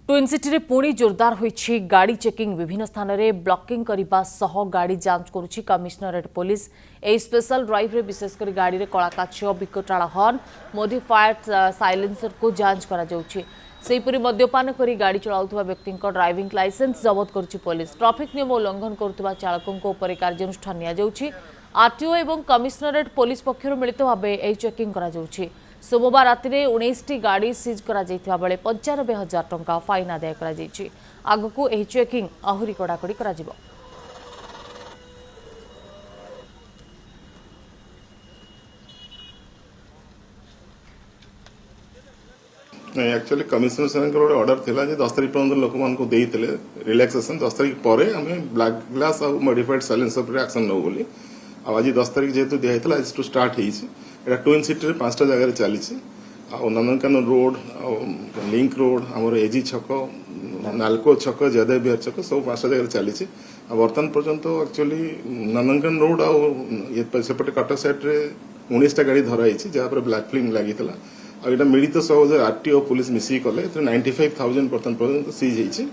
Twin city रे पुणी जोरदार होईछि गाड़ी चेकिंग विभिन्न स्थान में ब्लॉकिंग करने सह गाड़ी जांच करुछि कमिश्नरेट पुलिस। ए स्पेशल ड्राइव रे विशेषकर गाड़ी रे कला काच विकटाल हर्न मोडिफाइड साइलेंसर को जांच करा जाउछि। सेहीपरि मद्यपान करी गाड़ी चलाउथुवा व्यक्तिଙ୍କ ड्राइविंग लाइसेंस जबत करुछि पुलिस। ट्रैफिक नियम उल्लंघन करुथुवा चालकଙ୍କ उपर कार्यानुष्ठान निया जाउछि। आरटीओ एवं कमिश्नरेट पुलिस पक्षरु मिलित भाबे ए चेकिंग करा जाउछि। सोमवार राति में 19टी गाड़ी सीज करा जायथिबा बेले 95,000 टंका फाइन आदाय करा जायछि। आगकू एही चेकिंग आहुरी कड़ाकड़ी करा जिवो। नहीं एक्चुअली कमिश्नर सर गोटे ऑर्डर थिला जे 10 तारिख पर्यंत लोक मान को देइथिले रिलैक्सेशन 10 तारिख परे हमें ब्लैक ग्लास और मॉडिफाइड साइलेंसर पर एक्शन नो बोली। आज 10 तारिख जेहेतु दिखाई आज to start होइछि। Etah twin city रे 5टा जगह चलीछि। नंदनकानन रोड लिंक रोड आमर एजी छक नालको छक जयदेव बिहार छक सब 5टा जगह चलीछि। वर्तमान पर्यंत एक्चुअली नंदनकानन रोड आ सेपटे कटक साइड रे 19टा गाड़ी धराई जहाँ पर ब्लैक फिल्म लगी मिलित सहयोग आरटीओ पुलिस मिसिक कले 95,000 पर्यंत सीज होइछि।